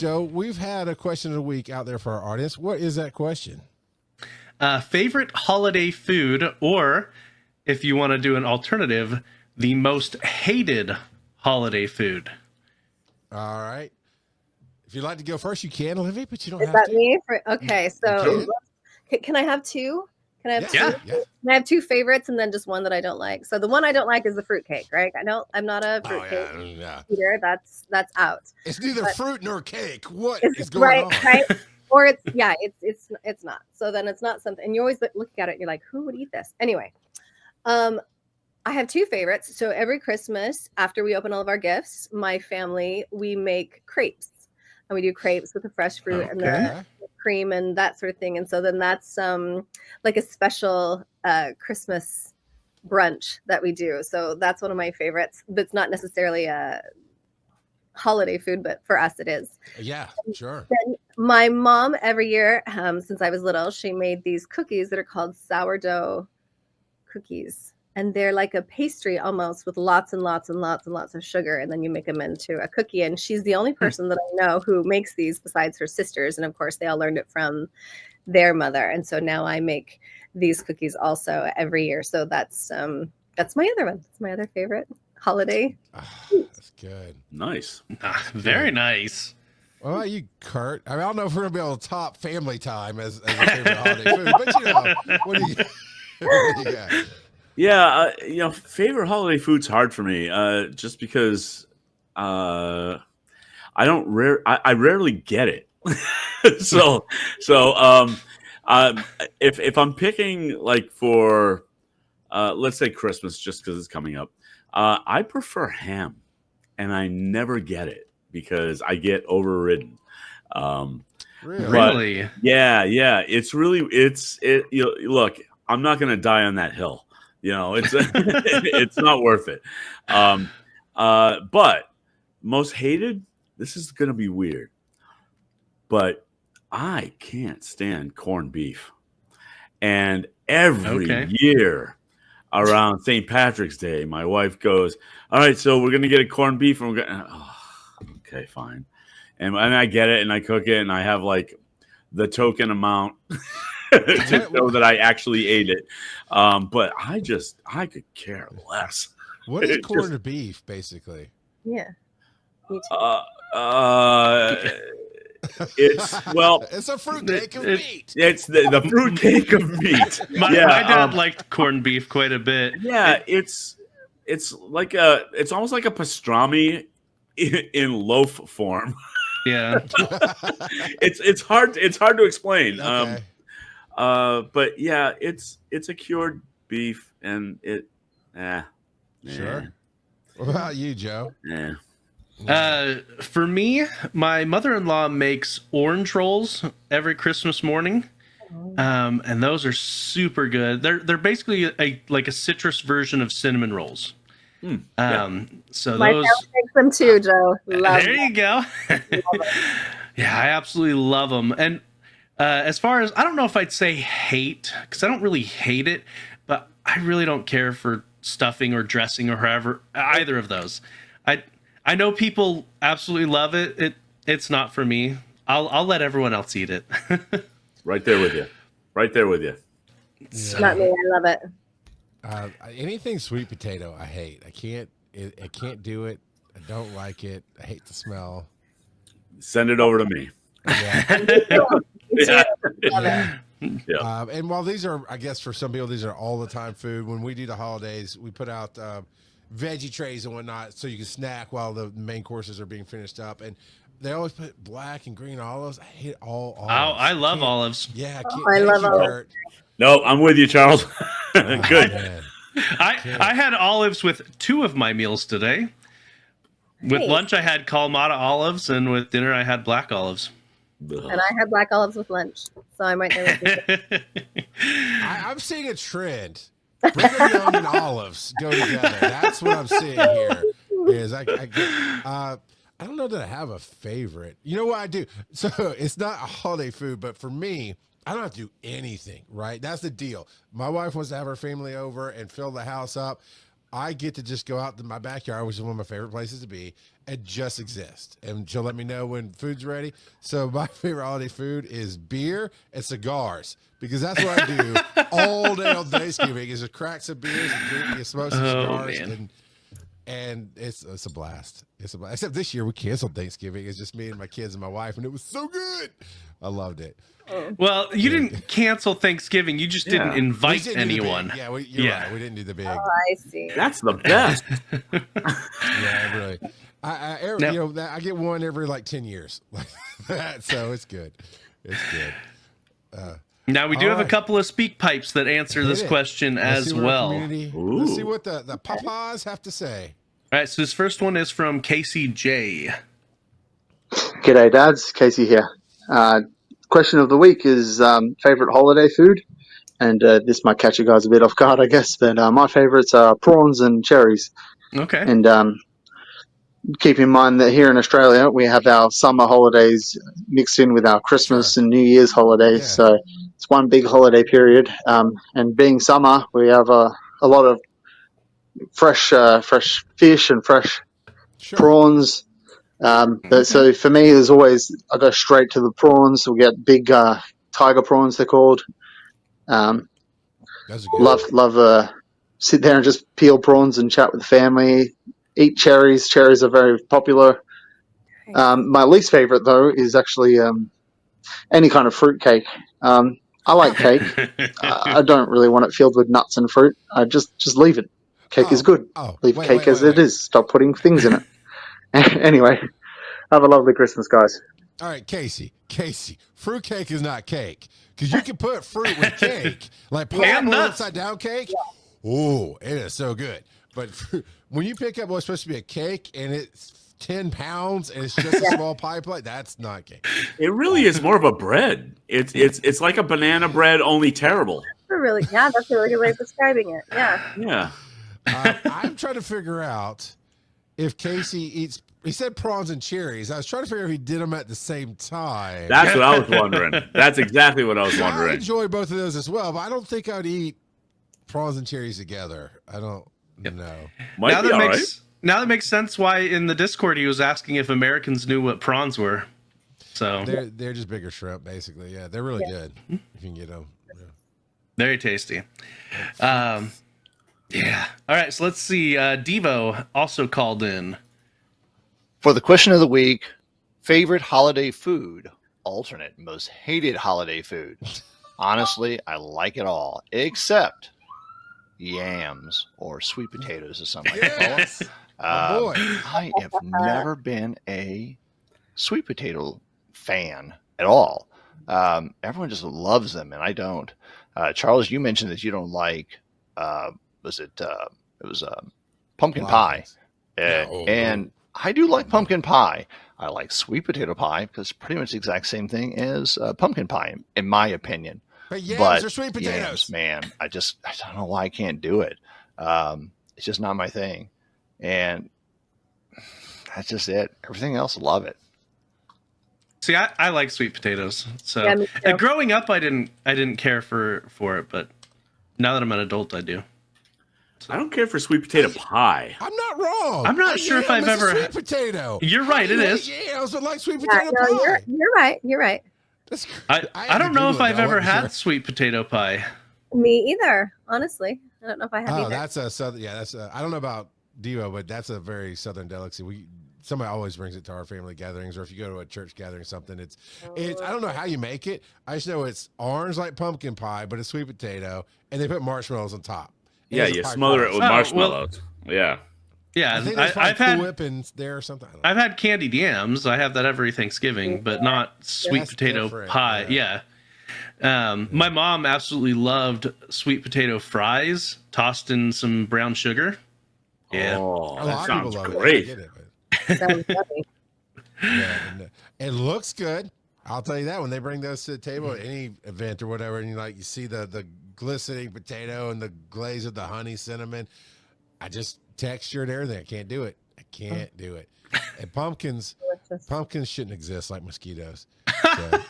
Joe, we've had a question of the week out there for our audience. What is that question? Favorite holiday food, or if you want to do an alternative, the most hated holiday food. All right. If you'd like to go first, you can, Olivia, but you don't Is have that to. me? Okay, so can. can I have two? Can I have two? Yeah. Can I have two favorites and then just one that I don't like? So the one I don't like is the fruitcake, right? I'm not a fruitcake eater. That's out. It's neither fruit nor cake. What It's is going on? right. Or it's not. So then it's not something. And you always look at it. And you're like, who would eat this? Anyway, I have two favorites. So every Christmas, after we open all of our gifts, my family, we make crepes. And we do crepes with the fresh fruit and the cream and that sort of thing. And so then that's like a special Christmas brunch that we do. So that's one of my favorites. That's not necessarily a holiday food, but for us it is. Yeah, sure. Then my mom every year, since I was little, she made these cookies that are called sourdough cookies. And they're like a pastry almost with lots and lots and lots and lots of sugar. And then you make them into a cookie. And she's the only person that I know who makes these besides her sisters. And of course, they all learned it from their mother. And so now I make these cookies also every year. So that's my other one. It's my other favorite holiday. That's good. Nice. Very nice. What about you, Kurt? I don't know if we're going to be able to top family time as a favorite holiday food, but what do you got? Yeah, favorite holiday food's hard for me, just because I rarely get it. so if I'm picking like for let's say Christmas, just because it's coming up, I prefer ham, and I never get it because I get overridden. Really? Yeah. It's look, I'm not gonna die on that hill. It's it's not worth it. But most hated, this is going to be weird, but I can't stand corned beef. And every year around St. Patrick's Day, my wife goes, all right, so we're going to get a corned beef. And we're going okay, fine. And I get it, and I cook it, and I have like the token amount to know that I actually ate it. But I could care less. What is corned beef, basically? Yeah. It's a fruitcake of meat. It's the fruitcake of meat. My dad liked corned beef quite a bit. Yeah, it's almost like a pastrami in loaf form. Yeah. it's hard to explain. Okay. But yeah, it's a cured beef, and Sure. What about you, Joe? Yeah. For me, my mother-in-law makes orange rolls every Christmas morning. And those are super good. They're basically like a citrus version of cinnamon rolls. So my family makes them too, Joe. There you go. Yeah, I absolutely love them. And as far as, I don't know if I'd say hate, because I don't really hate it, but I really don't care for stuffing or dressing or either of those. I know people absolutely love it. It's not for me. I'll let everyone else eat it. Right there with you. Yeah. Not me. I love it. Anything sweet potato, I hate. I can't do it. I don't like it. I hate the smell. Send it over to me. Yeah. And while these are, I guess for some people, these are all the time food. When we do the holidays, we put out veggie trays and whatnot so you can snack while the main courses are being finished up. And they always put black and green olives. I hate all olives. Oh, I love olives. Yeah, I love olives. No, I'm with you, Charles. Good. I had olives with two of my meals today. With lunch, I had Kalamata olives, and with dinner, I had black olives. And I had black olives with lunch, so I'm right there with you. I'm seeing a trend. Brigham Young and olives go together. That's what I'm seeing here. Is I don't know that I have a favorite. You know what I do? So it's not a holiday food, but for me, I don't have to do anything, right? That's the deal. My wife wants to have her family over and fill the house up. I get to just go out to my backyard, which is one of my favorite places to be, and just exist. And she'll let me know when food's ready. So my favorite holiday food is beer and cigars, because that's what I do all day on Thanksgiving is just crack some beers and drink and smoke some cigars. And it's a blast. It's a blast. Except this year we canceled Thanksgiving. It's just me and my kids and my wife, and it was so good. I loved it. Well, you didn't cancel Thanksgiving. You just didn't invite anyone. Yeah, you're right. We didn't do the big. Oh, I see. That's the best. Yeah, really. I get one every like 10 years, so it's good. It's good. Now we do have a couple of speak pipes that answer this question as well. Let's see what the papas have to say. All right, so this first one is from Casey J. G'day, dads. Casey here. Question of the week is favorite holiday food, and this might catch you guys a bit off guard, I guess. But my favorites are prawns and cherries. Okay. And keep in mind that here in Australia we have our summer holidays mixed in with our Christmas and New Year's holidays, so it's one big holiday period. And being summer, we have a lot of fresh fish and fresh prawns. So for me, there's always, I go straight to the prawns. We get big tiger prawns, they're called. Love sit there and just peel prawns and chat with the family. Eat cherries. Cherries are very popular. My least favorite, though, is actually any kind of fruitcake. I like cake. I don't really want it filled with nuts and fruit. I just leave it. Cake is good. Leave cake as it is. Stop putting things in it. Anyway, have a lovely Christmas, guys. All right, Casey, fruitcake is not cake, because you can put fruit with cake, like pineapple upside down cake. Oh, it is so good. But when you pick up what's supposed to be a cake and it's 10 pounds and it's just a small pie plate, that's not cake. It really is more of a bread. It's like a banana bread, only terrible. That's a really good way of describing it. Yeah. I'm trying to figure out if Casey eats. He said prawns and cherries. I was trying to figure out if he did them at the same time. That's what I was wondering. That's exactly what I was wondering. I enjoy both of those as well, but I don't think I'd eat prawns and cherries together. I don't know. Now that makes sense why in the Discord he was asking if Americans knew what prawns were. So they're just bigger shrimp, basically. Yeah, they're really good if you can get them. Yeah. Very tasty. Yeah. All right, so let's see. Devo also called in. For the question of the week, favorite holiday food, alternate most hated holiday food. Honestly, I like it all, except yams or sweet potatoes, as some might call it. I have never been a sweet potato fan at all. Everyone just loves them, and I don't. Charles, you mentioned that you don't like, pumpkin pie. And I do like pumpkin pie. I like sweet potato pie because it's pretty much the exact same thing as pumpkin pie, in my opinion. But yams are sweet potatoes. Yams, man, I don't know why I can't do it. It's just not my thing. And that's just it. Everything else, love it. See, I like sweet potatoes. So and growing up, I didn't care for it, but now that I'm an adult, I do. I don't care for sweet potato pie. I'm not wrong. I'm not sure if I've ever sweet potato. You're right. It is. Yams, but like sweet potato pie. You're right. You're right. I don't know if I've ever had sweet potato pie. Me either. Honestly, I don't know if I have either. That's a southern. Yeah, that's a. I don't know about Devo, but that's a very southern delicacy. Somebody always brings it to our family gatherings, or if you go to a church gathering or something, it's I don't know how you make it. I just know it's orange like pumpkin pie, but it's sweet potato, and they put marshmallows on top. Yeah, you smother it with marshmallows. Yeah. Yeah, I think I've had Cool Whip in there or something. I've had candied yams. I have that every Thanksgiving, but not sweet potato pie. Yeah. My mom absolutely loved sweet potato fries tossed in some brown sugar. Yeah. Oh, that sounds great. Sounds yummy. Yeah, it looks good. I'll tell you that when they bring those to the table at any event or whatever, and you see the glistening potato and the glaze of the honey cinnamon, I just texture and everything. I can't do it. And pumpkins shouldn't exist like mosquitoes. So